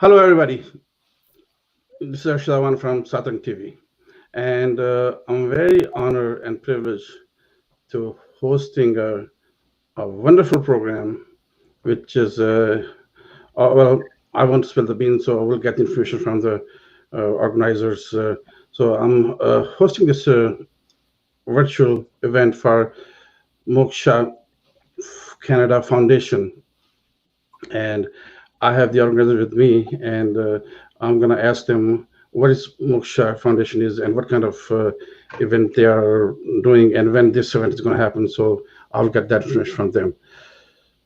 Hello, everybody. This is Arshad Awan from Saat TV, and I'm very honored and privileged to hosting a wonderful program, which is well, I won't spill the beans, so I will get information from the organizers. So I'm hosting this virtual event for Moksha Canada Foundation, and I have the organizer with me, and I'm gonna ask them what is Moksha Foundation is and what kind of event they are doing and when this event is gonna happen. So I'll get that information from them.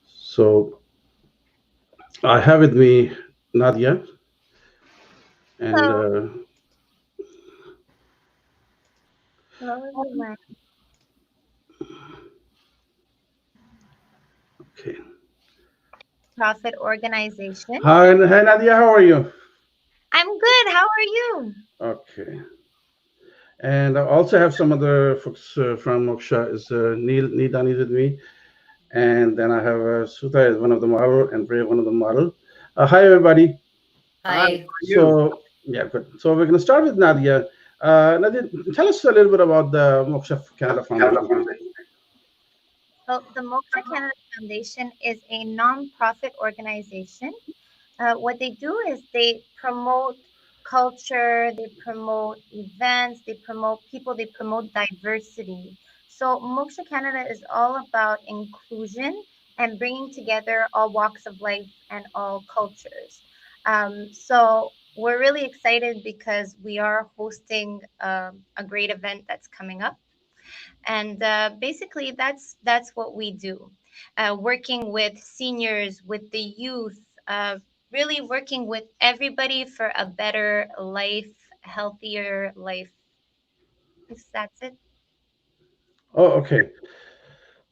So I have with me Nadia, and Hello. Hello, everyone. okay. Profit organization. Hi Nadia, how are you? I'm good. How are you? Okay. And I also have some other folks from Moksha is Neel Dani with me, and then I have Sutha is one of the model and Brave one of the model. Hi everybody. Hi, how Hi. are you? So yeah, good. So we're going to start with Nadia. Nadia, tell us a little bit about the Moksha Canada Foundation, please. Well, the Moksha Canada Foundation is a non-profit organization. What they do is they promote culture, they promote events, they promote people, they promote diversity. So Moksha Canada is all about inclusion and bringing together all walks of life and all cultures. So we're really excited because we are hosting a great event that's coming up, and basically that's what we do, working with seniors, with the youth, really working with everybody for a better life, healthier life. Yes, that's it. Oh, okay.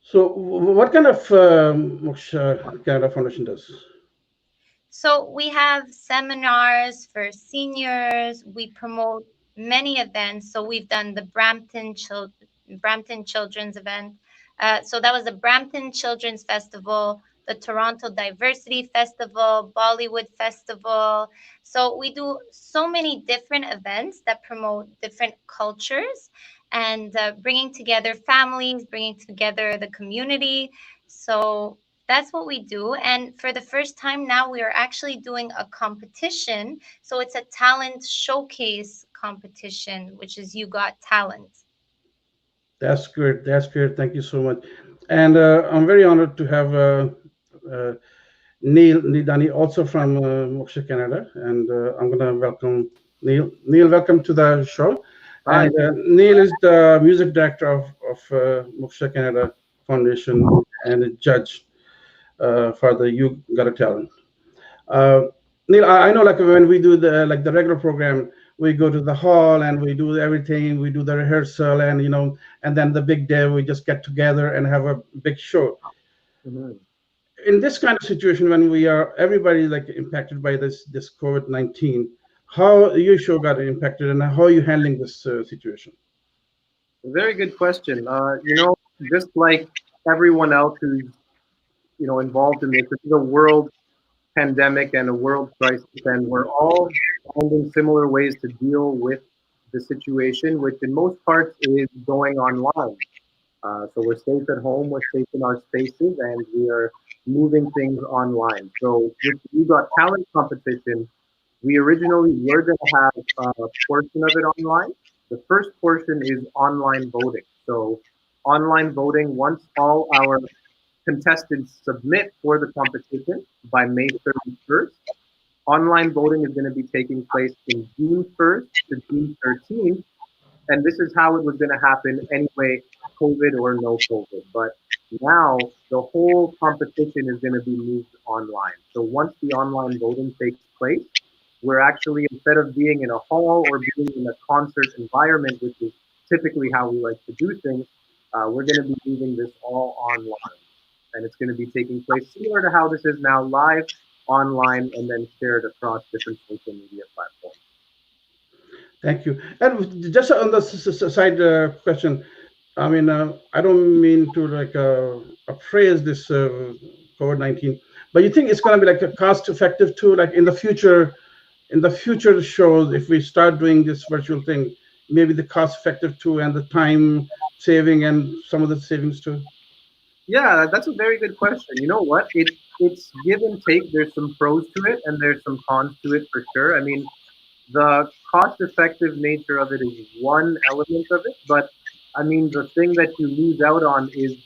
So what kind of Moksha Canada Foundation does? So we have seminars for seniors. We promote many events. So we've done the Brampton Children's event. So that was the Brampton Children's Festival, the Toronto Diversity Festival, Bollywood Festival. So we do so many different events that promote different cultures and bringing together families, bringing together the community. So that's what we do. And for the first time now, we are actually doing a competition. So it's a talent showcase competition, which is You Got Talent. That's great. That's great. Thank you so much. And I'm very honored to have uh, Neel Dani also from Moksha Canada, and I'm going to welcome Neel. Neel, welcome to the show. Hi. And Neel is the music director of Moksha Canada Foundation and a judge for the You Got a Talent. Uh, Neil, I know like when we do the regular program, we go to the hall and we do everything, we do the rehearsal, and and then the big day we just get together and have a big show. Mhm. In this kind of situation when we are everybody like impacted by this COVID-19, how your show got impacted and how are you handling this situation? Very good question. Just like everyone else who's involved in this, this is a world pandemic and a world crisis, and we're all finding similar ways to deal with the situation, which in most parts is going online. So we're safe at home, we're safe in our spaces, and we are moving things online. So with the You Got Talent competition, we originally were going to have a portion of it online. The first portion is online voting. So online voting, once all our contestants submit for the competition by May 31st, online voting is going to be taking place in June 1st to June 13th, and this is how it was going to happen anyway, COVID or no COVID. But now the whole competition is going to be moved online. So once the online voting takes place, we're actually, instead of being in a hall or being in a concert environment, which is typically how we like to do things, we're going to be moving this all online. And it's going to be taking place similar to how this is now, live, online, and then shared across different social media platforms. Thank you. And just on the side question, I mean, I don't mean to like appraise this COVID-19, But you think it's going to be like a cost effective too, like in the future shows, if we start doing this virtual thing, maybe the cost effective too, and the time saving and some of the savings too. Yeah, that's a very good question. You know what? It's give and take. There's some pros to it and there's some cons to it for sure. I mean, the cost effective nature of it is one element of it, but I mean, the thing that you lose out on is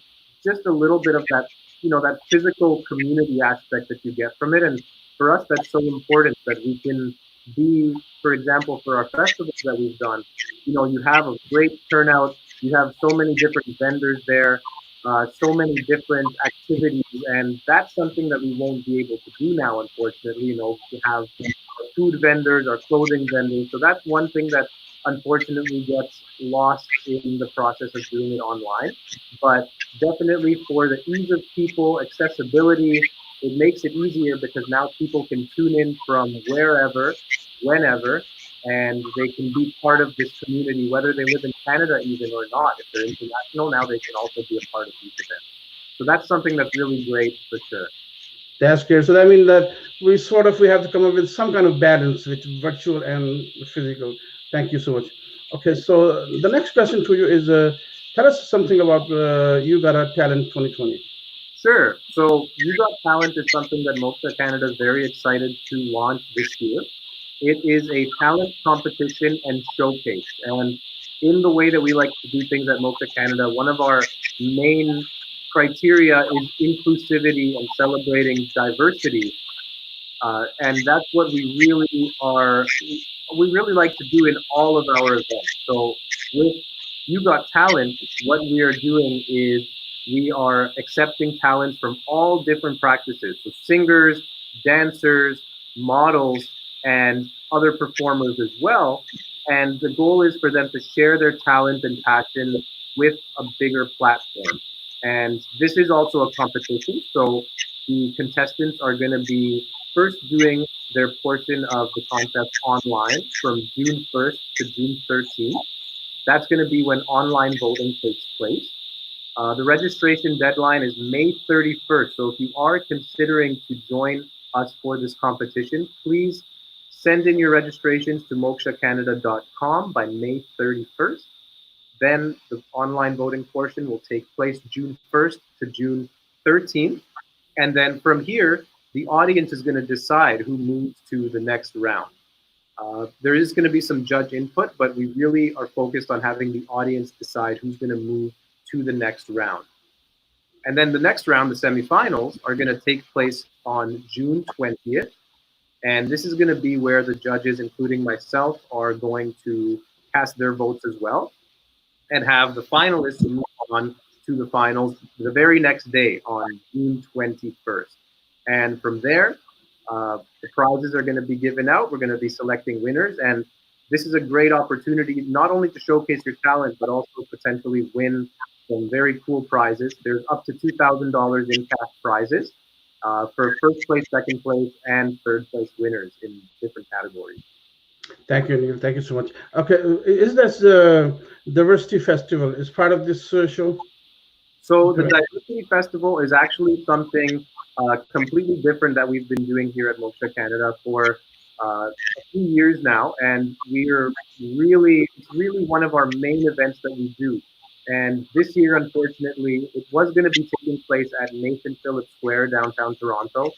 just a little bit of that, that physical community aspect that you get from it. And for us, that's so important that we can be, for example, for our festivals that we've done, you have a great turnout, you have so many different vendors there, so many different activities, and that's something that we won't be able to do now, unfortunately, to have our food vendors, our clothing vendors. So that's one thing that unfortunately gets lost in the process of doing it online. But definitely for the ease of people, accessibility, it makes it easier because now people can tune in from wherever, whenever, and they can be part of this community, whether they live in Canada even or not. If they're international, now they can also be a part of these events. So that's something that's really great for sure. That's great. So that means that we have to come up with some kind of balance with virtual and physical. Thank you so much. Okay, so the next question to you is, tell us something about You Got a Talent 2020. Sure. So You Got Talent is something that Moksha Canada is very excited to launch this year. It is a talent competition and showcase. And in the way that we like to do things at Moksha Canada, one of our main criteria is inclusivity and celebrating diversity. And that's what we really like to do in all of our events. So with You Got Talent, what we are doing is we are accepting talents from all different practices. So singers, dancers, models, and other performers as well. And the goal is for them to share their talent and passion with a bigger platform. And this is also a competition. So the contestants are going to be first doing their portion of the contest online from June 1st to June 13th. That's going to be when online voting takes place. The registration deadline is May 31st. So if you are considering to join us for this competition, please send in your registrations to mokshacanada.com by May 31st. Then the online voting portion will take place June 1st to June 13th. And then from here, the audience is going to decide who moves to the next round. There is going to be some judge input, but we really are focused on having the audience decide who's going to move to the next round. And then the next round, the semifinals, are going to take place on June 20th. And this is going to be where the judges, including myself, are going to cast their votes as well and have the finalists move on to the finals the very next day on June 21st. And from there, the prizes are going to be given out. We're going to be selecting winners. And this is a great opportunity not only to showcase your talent, but also potentially win some very cool prizes. There's up to $2,000 in cash prizes for first place, second place, and third place winners in different categories. Thank you, Neil. Thank you so much. Okay, is this diversity festival is part of this show? So the Diversity Festival is actually something completely different that we've been doing here at Moksha Canada for a few years now, and it's really one of our main events that we do. And this year, unfortunately, it was going to be taking place at Nathan Phillips Square, downtown Toronto.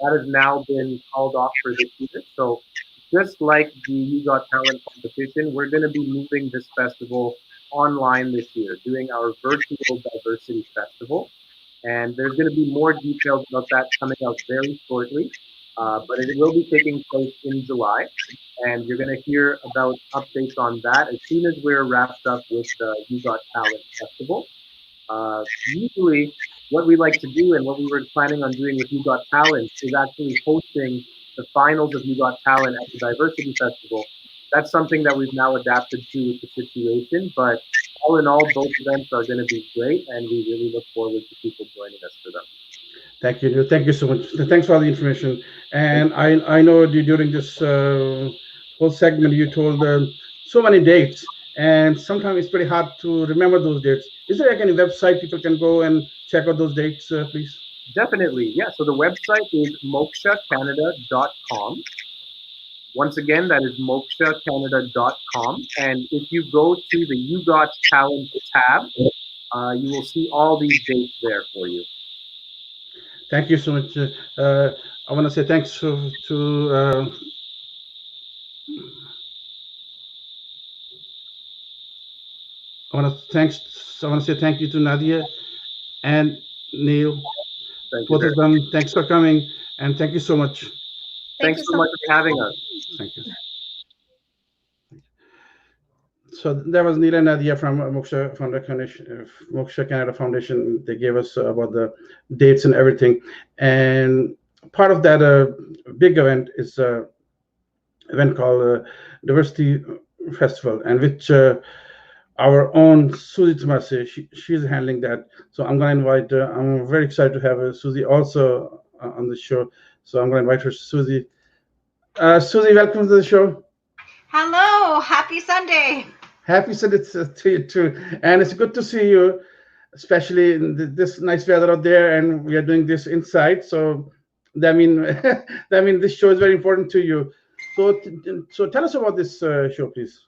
That has now been called off for this year. So just like the You Got Talent competition, we're going to be moving this festival online this year, doing our virtual diversity festival. And there's going to be more details about that coming out very shortly. But it will be taking place in July. And you're going to hear about updates on that as soon as we're wrapped up with the You Got Talent Festival. Usually, what we like to do and what we were planning on doing with You Got Talent is actually hosting the finals of You Got Talent at the Diversity Festival. That's something that we've now adapted to with the situation. But all in all, both events are going to be great, and we really look forward to people joining us for them. Thank you. Thank you so much. Thanks for all the information. And I know during this whole segment you told so many dates, and sometimes it's pretty hard to remember those dates. Is there like any website people can go and check out those dates, please? Definitely, yeah. So the website is mokshacanada.com. Once again, that is mokshacanada.com. And if you go to the You Got Talent tab, you will see all these dates there for you. Thank you so much. I want to say thanks to I want to say thank you to Nadia and Neil, Thank you both very of much. them. Thanks for coming, and thank you so much. Thank Thanks you so so much much. for having us. Thank you. So that was Neil and Nadia from Moksha Canada Foundation. They gave us about the dates and everything, and part of that big event is event called Diversity Festival, and which our own Suzy Tomasi, she's handling that. So I'm going to invite, I'm very excited to have Suzy also on the show. So I'm going to invite her, Suzy. Suzy, welcome to the show. Hello, happy Sunday. Happy Sunday to you too. And it's good to see you, especially in this nice weather out there. And we are doing this inside. So that mean, that mean this show is very important to you. So, so tell us about this show, please.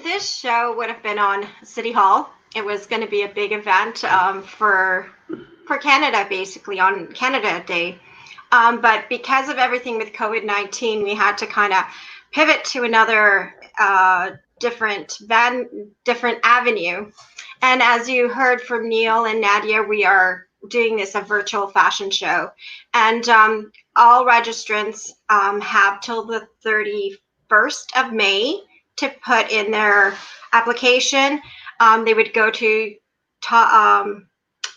This show would have been on City Hall. It was going to be a big event for Canada, basically on Canada Day. But because of everything with COVID-19, we had to kind of pivot to another different avenue. And as you heard from Neel and Nadia, we are doing this a virtual fashion show, and all registrants have till the 31st of May to put in their application. They would go to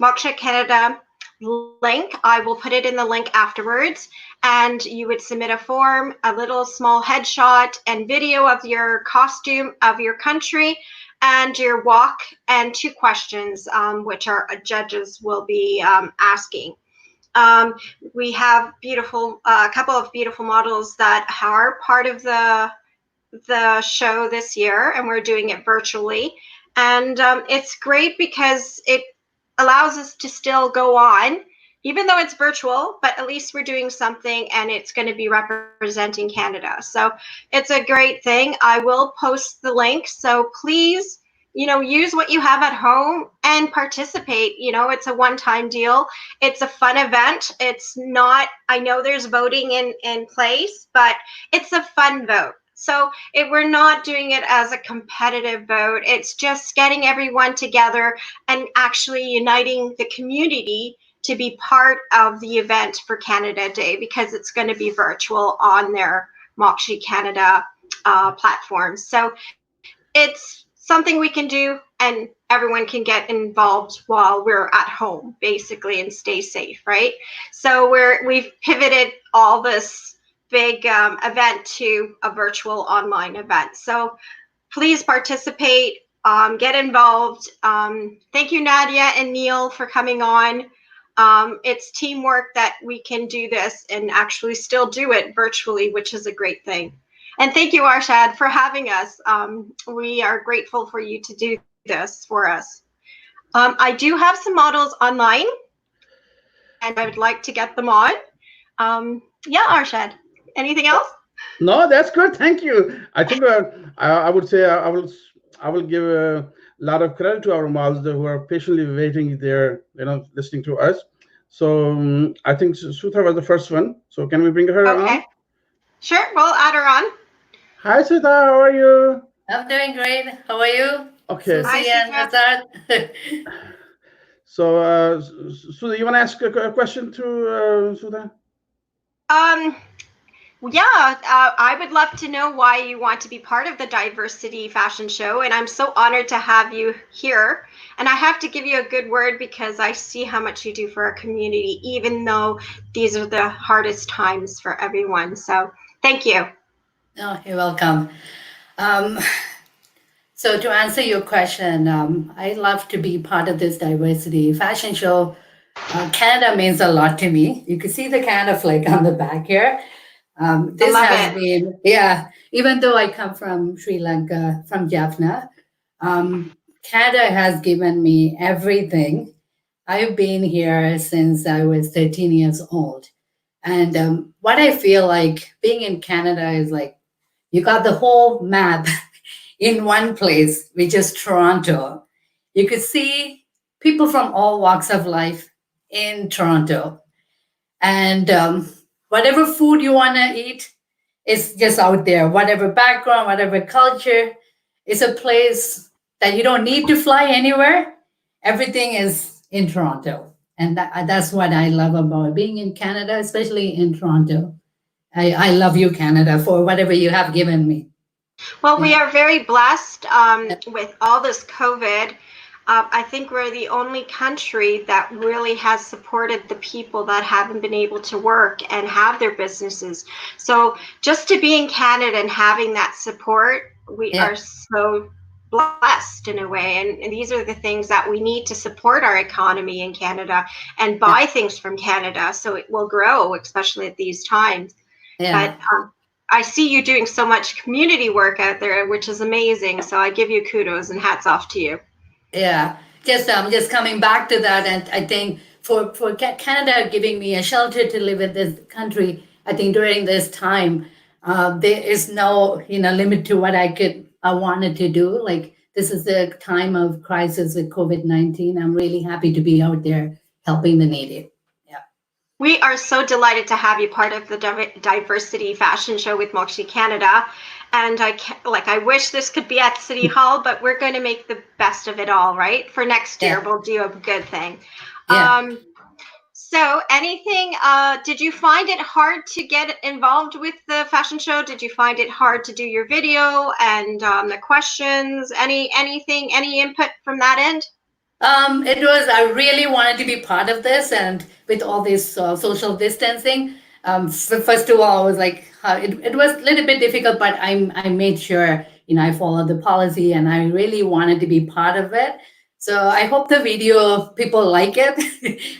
Moksha Canada link. I will put it in the link afterwards, and you would submit a form, a little small headshot and video of your costume of your country and your walk, and 2 questions which our judges will be asking. We have a couple of beautiful models that are part of the show this year, and we're doing it virtually. And it's great because it allows us to still go on, even though it's virtual, but at least we're doing something, and it's going to be representing Canada. So it's a great thing. I will post the link. So please, use what you have at home and participate. It's a one-time deal. It's a fun event. It's not, I know there's voting in place, but it's a fun vote. So we're not doing it as a competitive vote. It's just getting everyone together and actually uniting the community to be part of the event for Canada Day, because it's going to be virtual on their Moksha Canada platform. So it's something we can do, and everyone can get involved while we're at home, basically, and stay safe, right? So we've pivoted all this big event to a virtual online event. So please participate, get involved. Thank you, Nadia and Neel, for coming on. It's teamwork that we can do this and actually still do it virtually, which is a great thing. And thank you, Arshad, for having us. We are grateful for you to do this for us. I do have some models online, and I would like to get them on. Yeah, Arshad, anything else? No, that's good. Thank you. I think I would say I will give a lot of credit to our moms who are patiently waiting there, listening to us. So I think Sutha was the first one. So can we bring her Okay, on? sure. We'll add her on. Hi, Sutha. How are you? I'm doing great. How are you? Okay. Hi, Suzy and Sutha. Arshad? So, Sutha, you want to ask a question to Sutha? Yeah, I would love to know why you want to be part of the Diversity Fashion Show, and I'm so honored to have you here. And I have to give you a good word because I see how much you do for our community, even though these are the hardest times for everyone. So thank you. Oh, you're welcome. So to answer your question, I love to be part of this diversity fashion show. Canada means a lot to me. You can see the Canada flag on the back here. I This love has it. been, yeah, even though I come from Sri Lanka, from Jaffna, Canada has given me everything. I've been here since I was 13 years old. And what I feel like being in Canada is like you got the whole map in one place, which is Toronto. You could see people from all walks of life in Toronto. And whatever food you want to eat is just out there. Whatever background, whatever culture, it's a place that you don't need to fly anywhere. Everything is in Toronto. And that's what I love about being in Canada, especially in Toronto. I love you, Canada, for whatever you have given me. Well, we Yeah. are very blessed with all this COVID. I think we're the only country that really has supported the people that haven't been able to work and have their businesses. So just to be in Canada and having that support, we Yeah. are so blessed in a way. And these are the things that we need to support our economy in Canada and buy things from Canada so it will grow, especially at these times. Yeah. But I see you doing so much community work out there, which is amazing. So I give you kudos and hats off to you. Yeah, just coming back to that, and I think for Canada giving me a shelter to live in this country, I think during this time, there is no limit to what I wanted to do. Like this is the time of crisis with COVID-19. I'm really happy to be out there helping the needy. Yeah. We are so delighted to have you part of the diversity fashion show with Moksha Canada. And I wish this could be at City Hall, but we're going to make the best of it all, right? For next year, Yeah. we'll do a good thing. Yeah. So anything, did you find it hard to get involved with the fashion show? Did you find it hard to do your video and the questions? Any input from that end? It was, I really wanted to be part of this, and with all this social distancing, first of all, I was like, it was a little bit difficult, but I made sure, I followed the policy and I really wanted to be part of it. So I hope the video, people like it.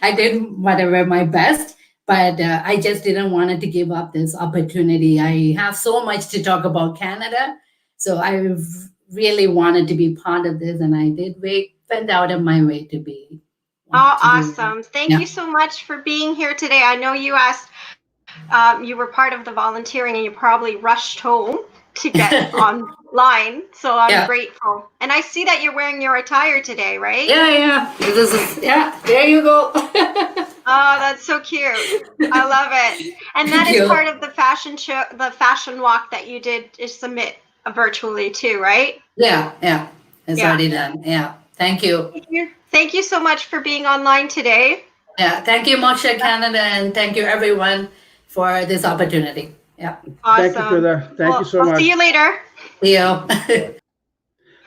I did whatever my best, but I just didn't want to give up this opportunity. I have so much to talk about Canada. So I really wanted to be part of this, and I went out of my way to be. Oh, To do that. awesome. Thank Yeah. you so much for being here today. I know you asked, you were part of the volunteering and you probably rushed home to get online. So I'm Yeah. grateful. And I see that you're wearing your attire today, right? Yeah. This is, yeah, there you go. Oh, that's so cute. I love it. And that Thank is you. part of the fashion show, the fashion walk that you did is submit virtually too, right? Yeah. It's Yeah. already done. Yeah. Thank you. Thank you. Thank you so much for being online today. Yeah. Thank you, Moksha Canada, and thank you everyone for this opportunity. Yeah. Thank you, Awesome. Frida. Thank you so I'll much. see you later. See you.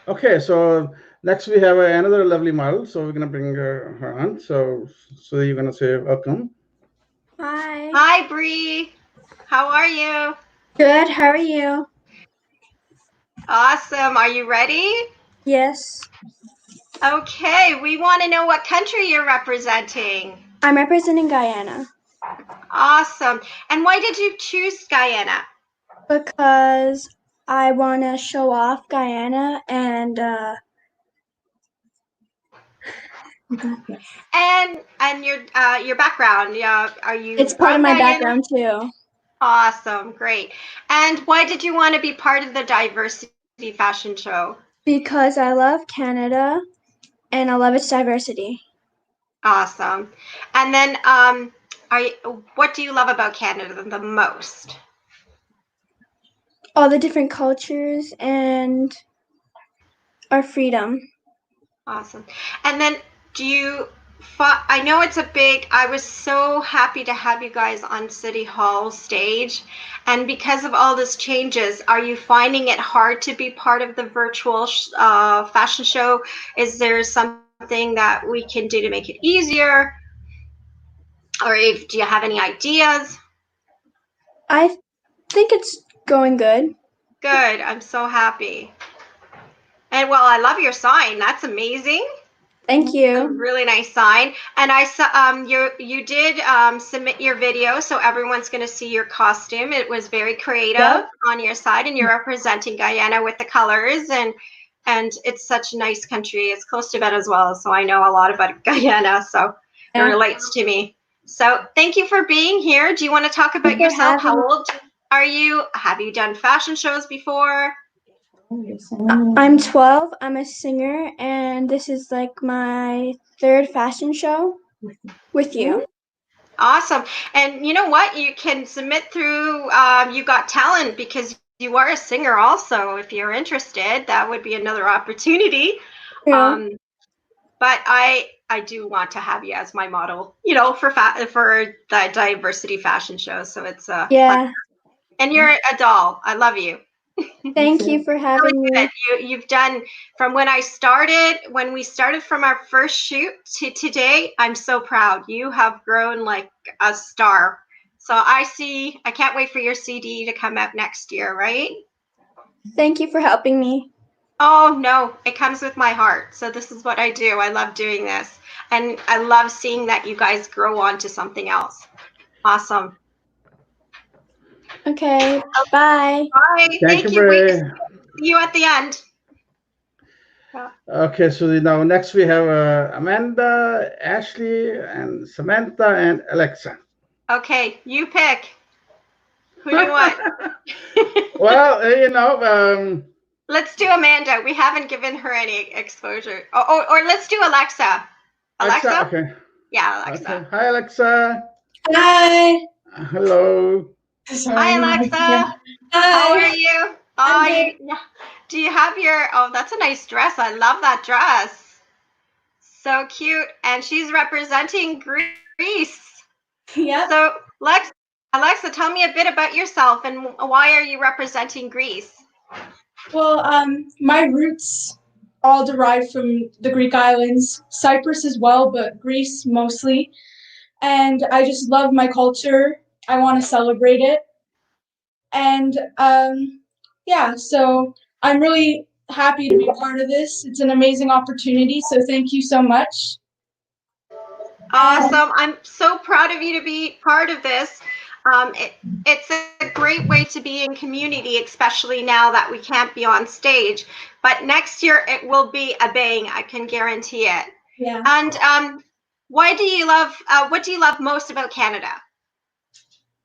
Okay, so next we have another lovely model. So we're gonna bring her on. So you're gonna say welcome. Hi. Hi, Bree. How are you? Good. How are you? Awesome. Are you ready? Yes. Okay. We want to know what country you're representing. I'm representing Guyana Awesome. And why did you choose Guyana? because I want to show off Guyana and And your background. Yeah. Are you? it's part of from my Guyana? background too. Awesome. Great. And why did you want to be part of the diversity fashion show? Because I love Canada and I love its diversity. Awesome. And then, what do you love about Canada the most? All the different cultures and our freedom. Awesome. And then, I know it's a big, I was so happy to have you guys on City Hall stage. And because of all this changes, are you finding it hard to be part of the virtual fashion show? Is there something that we can do to make it easier? Or do you have any ideas? I think it's going good. Good. I'm so happy. And well, I love your sign. That's amazing. Thank A you. really nice sign. And I saw you did submit your video, so everyone's going to see your costume. It was very creative Yep. on your side, and you're representing Guyana with the colors, and it's such a nice country. It's close to Venezuela, so I know a lot about Guyana. So It relates to me. So thank you for being here. Do you want to talk about yourself? How old are you? Have you done fashion shows before? I'm 12. I'm a singer, and this is like my third fashion show with you. Awesome. And you know what? You can submit through You Got Talent because you are a singer also. If you're interested, that would be another opportunity. Yeah. But I do want to have you as my model, you know, for the diversity fashion show. So it's Yeah. fun. And you're a doll. I love you. Thank you for having me. You've done from when we started from our first shoot to today. I'm so proud. You have grown like a star. So I can't wait for your CD to come out next year, right? Thank you for helping me. Oh no, it comes with my heart. So this is what I do. I love doing this. And I love seeing that you guys grow on to something else. Awesome. Okay, bye. Bye. Thank you, you. Wait, Bray. see you at the end. Okay, so now next we have Amanda, Ashley, and Samantha and Alexa. Okay, you pick. Who do you want? Well, you know, Let's do Amanda. We haven't given her any exposure. Or let's do Alexa. Alexa? okay. Yeah, Alexa. Okay. Hi, Alexa. Hi. Hello. Sorry, Hi, I'm not Alexa. here. How are Hi. you? I'm good. Do you have your? Oh, that's a nice dress. I love that dress. So cute. And she's representing Greece. Yep. So, Alexa, tell me a bit about yourself and why are you representing Greece? Well, my roots all derive from the Greek islands, Cyprus as well, but Greece mostly. And I just love my culture. I want to celebrate it. And yeah, so I'm really happy to be part of this. It's an amazing opportunity. So thank you so much. Awesome. I'm so proud of you to be part of this. It's a great way to be in community, especially now that we can't be on stage. But next year it will be a bang. I can guarantee it. Yeah. And what do you love most about Canada?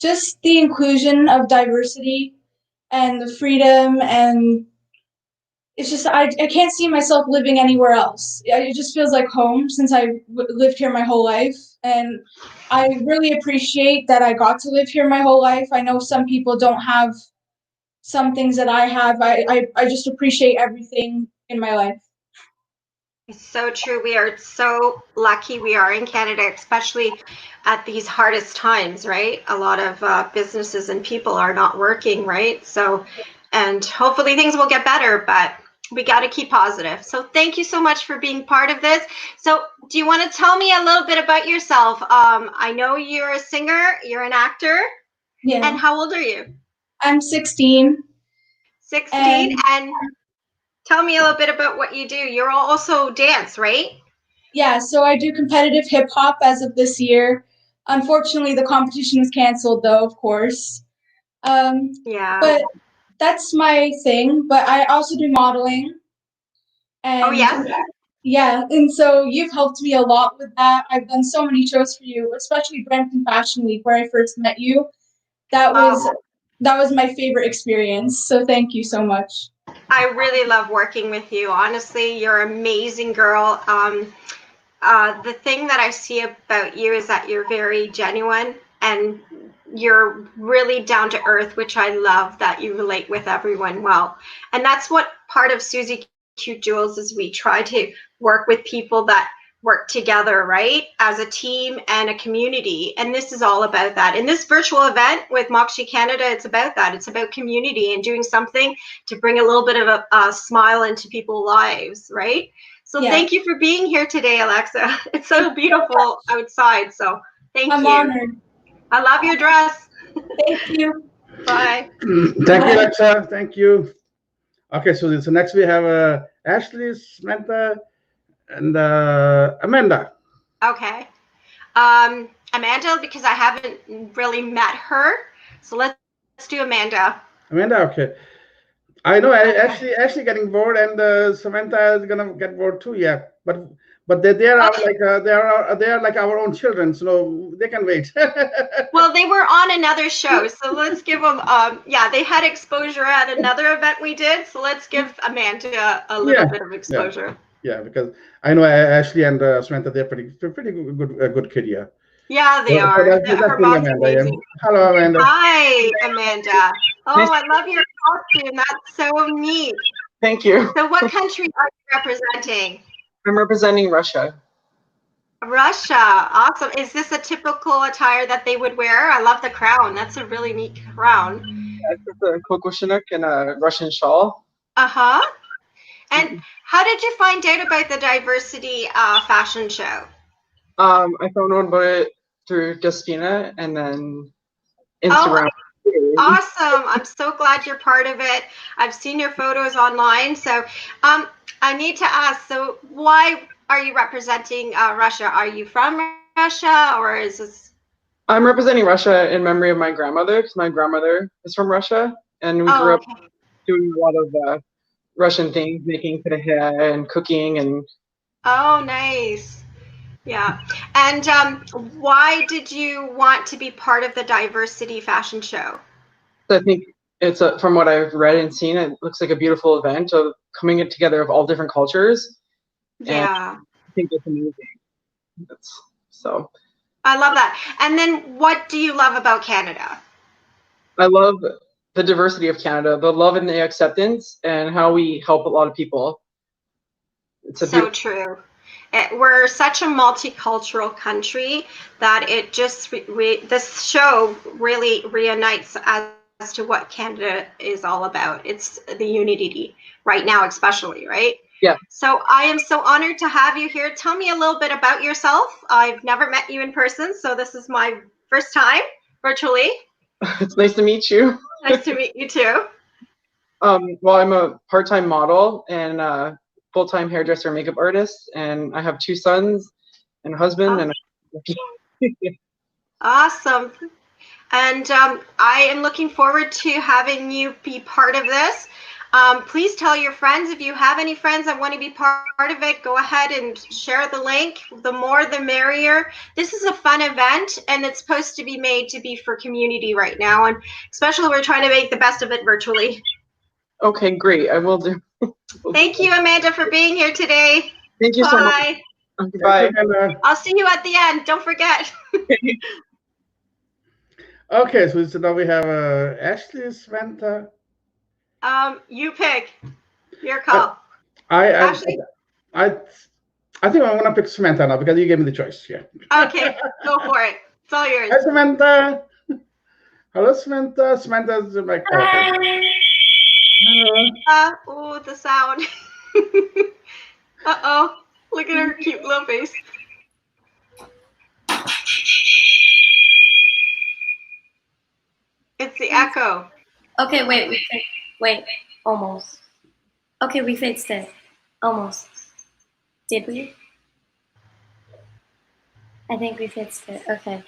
Just the inclusion of diversity and the freedom, and it's just I can't see myself living anywhere else. It just feels like home since I lived here my whole life, and I really appreciate that I got to live here my whole life. I know some people don't have some things that I have. I just appreciate everything in my life. It's so true. We are so lucky we are in Canada, especially at these hardest times, right? A lot of businesses and people are not working, right? So, and hopefully things will get better, but we got to keep positive. So thank you so much for being part of this. So do you want to tell me a little bit about yourself? I know you're a singer, you're an actor. Yeah. And how old are you? I'm 16. 16. And tell me a little bit about what you do. You're also dance, right? Yeah, so I do competitive hip hop as of this year. Unfortunately, the competition is canceled, though, of course. Yeah. But that's my thing. But I also do modeling. And oh, yes? Yeah, and so you've helped me a lot with that. I've done so many shows for you, especially Brampton Fashion Week, where I first met you. That was my favorite experience. So thank you so much. I really love working with you. Honestly, you're an amazing girl. The thing that I see about you is that you're very genuine and you're really down to earth, which I love that you relate with everyone well. And that's what part of Suzy Cute Jewels is. We try to work with people that work together, right? As a team and a community. And this is all about that. In this virtual event with Moksha Canada, it's about that. It's about community and doing something to bring a little bit of a smile into people's lives, right? So thank you for being here today, Alexa. It's so beautiful outside. So thank I'm you. honored. I love your dress. Thank you. Bye. Thank you, Alexa. Thank you. Okay, so next we have Ashley, Samantha, and Amanda. Okay. Amanda, because I haven't really met her. So let's do Amanda. Amanda, okay. I know Ashley getting bored, and Samantha is gonna get bored too. Yeah, but but they are like they are like our own children, so they can wait. Well, they were on another show, so let's give them. Yeah, they had exposure at another event we did, so let's give Amanda a little bit of exposure. Yeah, because I know Ashley and Samantha, they're pretty good kid, yeah. Yeah, they So are. that's Her really mom's Amanda. Yeah. amazing. Hello, Amanda. Hi, Amanda. Oh, I love your costume. That's so neat. Thank you. So, what country are you representing? I'm representing Russia. Russia. Awesome. Is this a typical attire that they would wear? I love the crown. That's a really neat crown. It's a kokoshnik and a Russian shawl. Uh-huh. And how did you find out about the diversity fashion show? I found out about it through Despina and then Instagram. Oh, awesome. I'm so glad you're part of it. I've seen your photos online. So I need to ask, so why are you representing Russia? Are you from Russia, or is this? I'm representing Russia in memory of my grandmother, because my grandmother is from Russia, and we grew up doing a lot of Russian things, making pita and cooking and. Oh, nice. Yeah. And why did you want to be part of the diversity fashion show? I think it's from what I've read and seen, it looks like a beautiful event of coming together of all different cultures. Yeah. And I think it's amazing. So. I love that. And then what do you love about Canada? I love the diversity of Canada, the love and the acceptance, and how we help a lot of people. It's so true. We're such a multicultural country that it just this show really reunites as to what Canada is all about. It's the unity right now, especially, right? Yeah. So I am so honored to have you here. Tell me a little bit about yourself. I've never met you in person, so this is my first time virtually. It's nice to meet you. Nice to meet you too. Well, I'm a part-time model and full-time hairdresser and makeup artist, and I have 2 sons and a husband. And awesome. And I am looking forward to having you be part of this. Please tell your friends, if you have any friends that want to be part of it, go ahead and share the link. The more, the merrier. This is a fun event, and it's supposed to be made to be for community right now. And especially we're trying to make the best of it virtually. Okay, great. I will do. Thank you, Amanda, for being here today. Thank you so much. Bye. I'll see you at the end. Don't forget. Okay, so now we have Ashley, Samantha. You pick. Your call. I think I want to pick Samantha now because you gave me the choice. Yeah. Okay, go for it. It's all yours. Hi, Samantha. Hello, Samantha. Samantha's like. Okay. Oh, the sound. Uh-oh. Look at her cute little face. It's the echo. Okay, wait. Almost. Okay, we fixed it. Almost. Did we? I think we fixed it. Okay.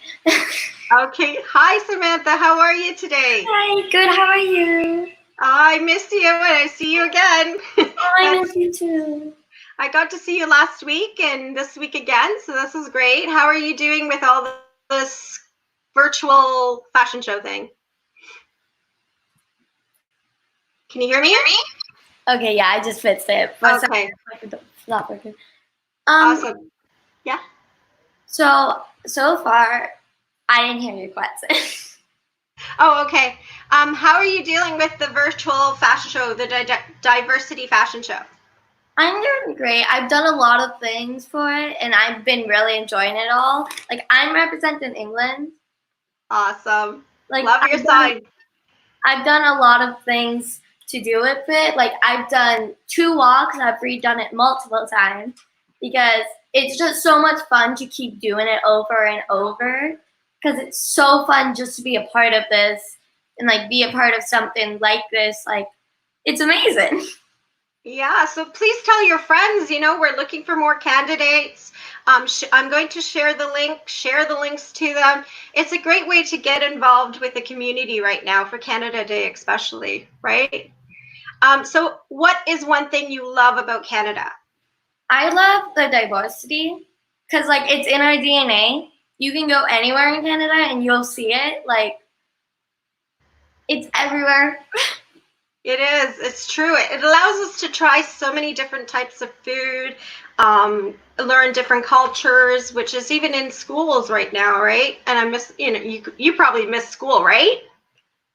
Okay. Hi, Samantha. How are you today? Hi, good. How are you? I missed you when I see you again. Oh, I miss you too. I got to see you last week and this week again, so this is great. How are you doing with all this virtual fashion show thing? Can you hear me? Okay, yeah, I just fixed it. But okay. It's not working. Awesome. Yeah. So far, I didn't hear your question. Oh, okay. How are you dealing with the virtual fashion show, the diversity fashion show? I'm doing great. I've done a lot of things for it, and I've been really enjoying it all. Like, I'm representing England. Awesome. Like, love your side. I've done a lot of things to do with it. Like, I've done 2 walks. I've redone it multiple times because it's just so much fun to keep doing it over and over because it's so fun just to be a part of this and, like, be a part of something like this. Like, it's amazing. Yeah, so please tell your friends, we're looking for more candidates. I'm going to share the links to them. It's a great way to get involved with the community right now for Canada Day especially, right? So what is one thing you love about Canada? I love the diversity because, like, it's in our DNA. You can go anywhere in Canada and you'll see it. Like, it's everywhere. It is. It's true. It allows us to try so many different types of food, learn different cultures, which is even in schools right now, right? And I miss, you probably miss school, right?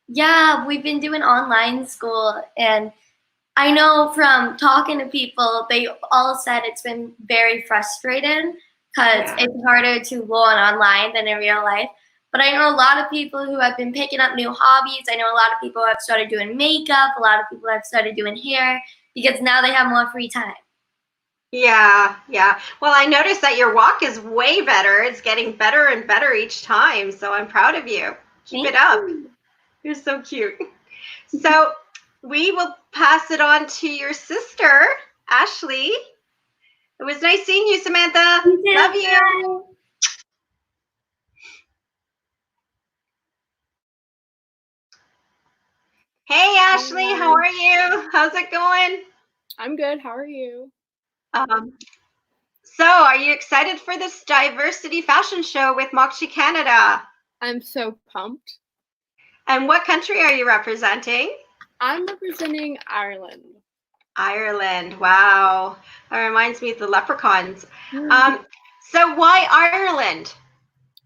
Yeah, we've been doing online school, and I know from talking to people, they all said it's been very frustrating because it's harder to learn online than in real life. But I know a lot of people who have been picking up new hobbies. I know a lot of people have started doing makeup. A lot of people have started doing hair because now they have more free time. Yeah. Well, I noticed that your walk is way better. It's getting better and better each time. So I'm proud of you. Keep it up. You're so cute. So we will pass it on to your sister, Ashley. It was nice seeing you, Samantha. Love you. Hey, Ashley, how are you? How's it going? I'm good. How are you? So, are you excited for this diversity fashion show with Moksha Canada? I'm so pumped. And what country are you representing? I'm representing Ireland. Ireland. Wow. That reminds me of the leprechauns. So why Ireland?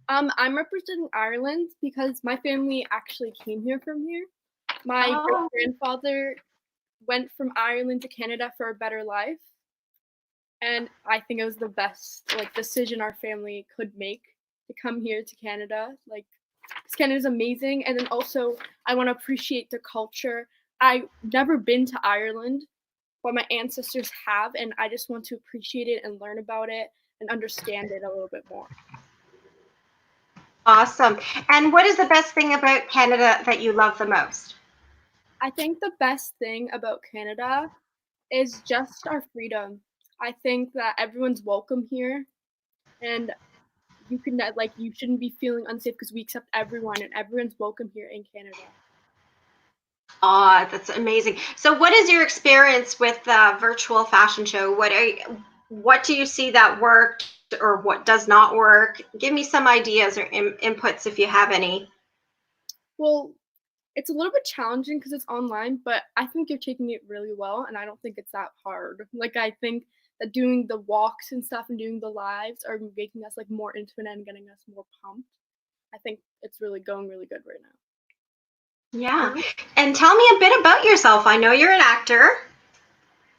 I'm representing Ireland because my family actually came here from here. My great-grandfather went from Ireland to Canada for a better life. And I think it was the best decision our family could make to come here to Canada. Because Canada's amazing. And then also I want to appreciate the culture. I've never been to Ireland, but my ancestors have, and I just want to appreciate it and learn about it and understand it a little bit more. Awesome. And what is the best thing about Canada that you love the most? I think the best thing about Canada is just our freedom. I think that everyone's welcome here, and you shouldn't be feeling unsafe because we accept everyone, and everyone's welcome here in Canada. That's amazing. So what is your experience with the virtual fashion show? What do you see that worked or what does not work? Give me some ideas or inputs if you have any. Well, it's a little bit challenging because it's online, but I think you're taking it really well, and I don't think it's that hard. I think that doing the walks and stuff and doing the lives are making us more into it and getting us more pumped. I think it's really going really good right now. Yeah. And tell me a bit about yourself. I know you're an actor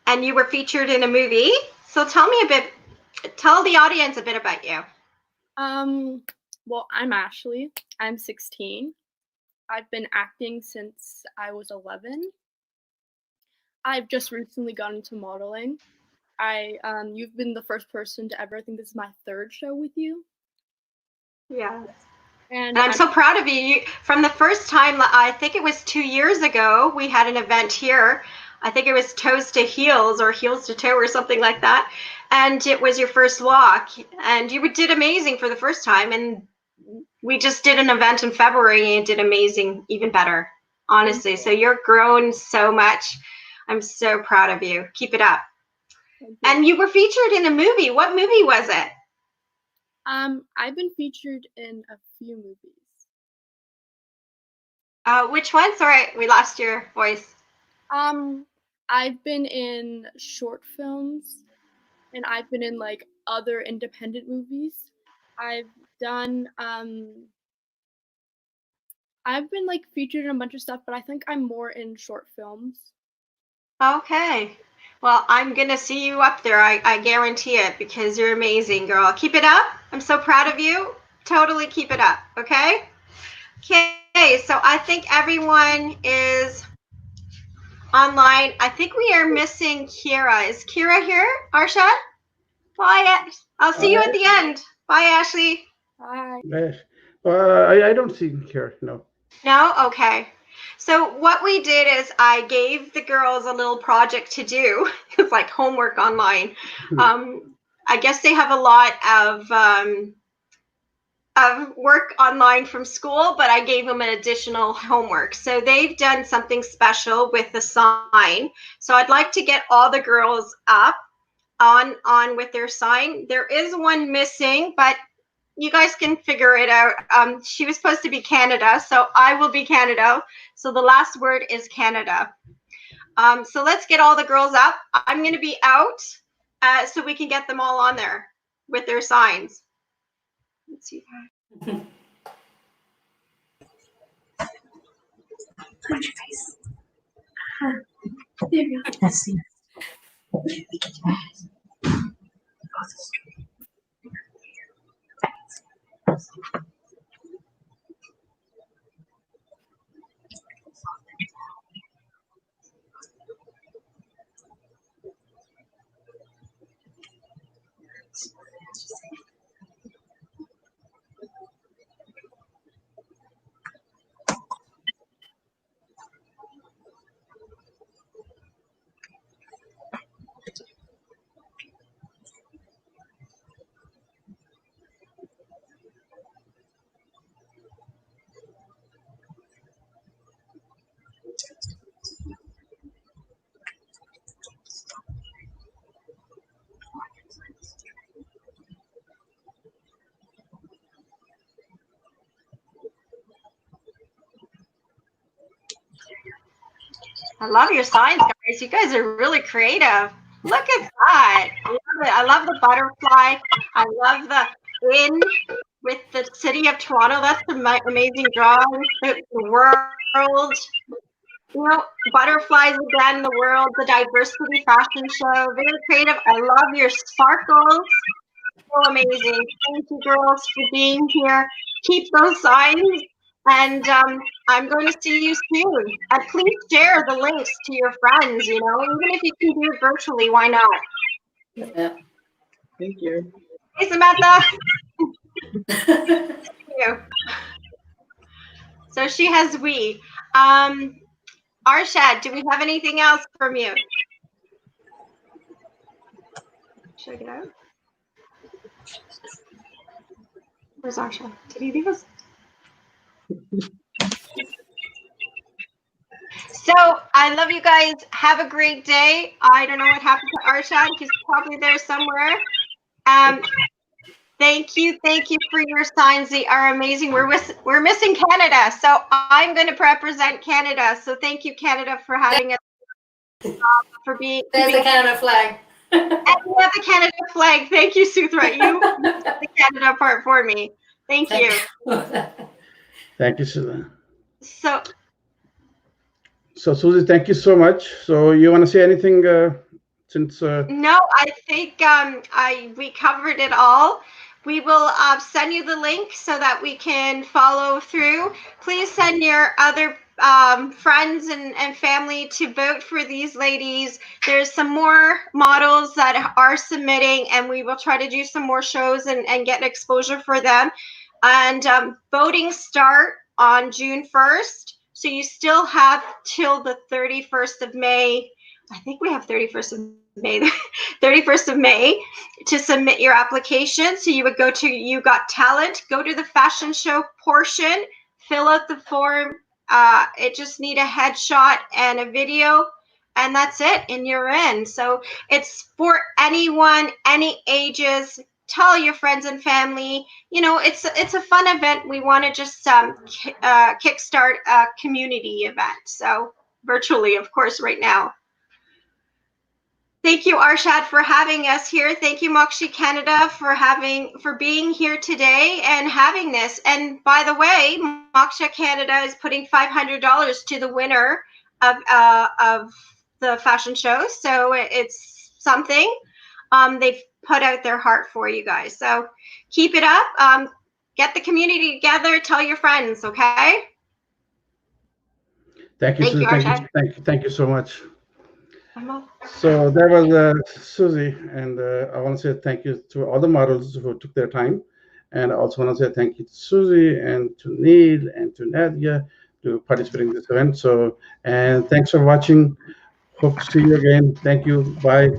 and you were featured in a movie. So tell the audience a bit about you. Well, I'm Ashley. I'm 16. I've been acting since I was 11. I've just recently gotten into modeling. You've been the first person to ever. I think this is my third show with you. Yeah. And I'm so proud of you. From the first time, I think it was 2 years ago, we had an event here. I think it was Toes to Heels or Heels to Toe or something like that. And it was your first walk. And you did amazing for the first time. And we just did an event in February and did amazing, even better, honestly. So you're grown so much. I'm so proud of you. Keep it up. And you were featured in a movie. What movie was it? I've been featured in a few movies. Which one? Sorry, we lost your voice. I've been in short films, and I've been in other independent movies. I've done I've been featured in a bunch of stuff, but I think I'm more in short films. Okay. Well, I'm going to see you up there. I guarantee it because you're amazing, girl. Keep it up. I'm so proud of you. Totally keep it up. Okay? Okay. So I think everyone is online. I think we are missing Kira. Is Kira here? Arshad? Bye. I'll see you at the end. Bye, Ashley. Bye. I don't see here. No. No? Okay. So what we did is I gave the girls a little project to do. It's like homework online. I guess they have a lot of work online from school, but I gave them an additional homework. So they've done something special with the sign. So I'd like to get all the girls up. on with their sign. There is one missing, but you guys can figure it out. She was supposed to be Canada, so I will be Canada. So the last word is Canada. So let's get all the girls up. I'm going to be out so we can get them all on there with their signs. Let's see. Put your face. There you go. Let's see. I love your signs, guys. You guys are really creative. Look at that. I love it. I love the butterfly. I love the in with the city of Toronto. That's an amazing drawing. The world. You know, butterflies again, the world, the diversity fashion show. Very creative. I love your sparkles. So amazing. Thank you, girls, for being here. Keep those signs. And I'm going to see you soon. And please share the links to your friends, you know, even if you can do it virtually, why not? Yeah. Thank you. Hey, Samantha. Thank you. So she has we. Arshad, do we have anything else from you? Should I get out? Where's Arshad? Did he leave us? So I love you guys. Have a great day. I don't know what happened to Arshad. He's probably there somewhere. Thank you for your signs. They are amazing. We're missing Canada, so I'm going to represent Canada. So thank you, Canada, for having us. For being. There's the Canada flag. And we have the Canada flag. Thank you, Sutha. You did the Canada part for me. Thank you. Thank you, Sutha. So Suzy, thank you so much. So you want to say anything since? No, I think we covered it all. We will send you the link so that we can follow through. Please send your other friends and family to vote for these ladies. There's some more models that are submitting, and we will try to do some more shows and get exposure for them. And voting start on June 1st. So you still have till the 31st of May. I think we have 31st of May, 31st of May to submit your application. So you would go to You Got Talent, go to the fashion show portion, fill out the form. It just need a headshot and a video, and that's it, and you're in. So it's for anyone, any ages. Tell your friends and family. You know, it's a fun event. We want to just kickstart a community event. So virtually, of course, right now. Thank you, Arshad, for having us here. Thank you, Moksha Canada, for being here today and having this. And by the way, Moksha Canada is putting $500 to the winner of the fashion show. So it's something. They've put out their heart for you guys. So keep it up. Get the community together. Tell your friends, okay? Thank you, Suzy. Thank you so much. So that was Suzy, and I want to say thank you to all the models who took their time, and I also want to say thank you to Suzy and to Neel and to Nadia to participating in this event. So, and thanks for watching. Hope to see you again. Thank you. Bye.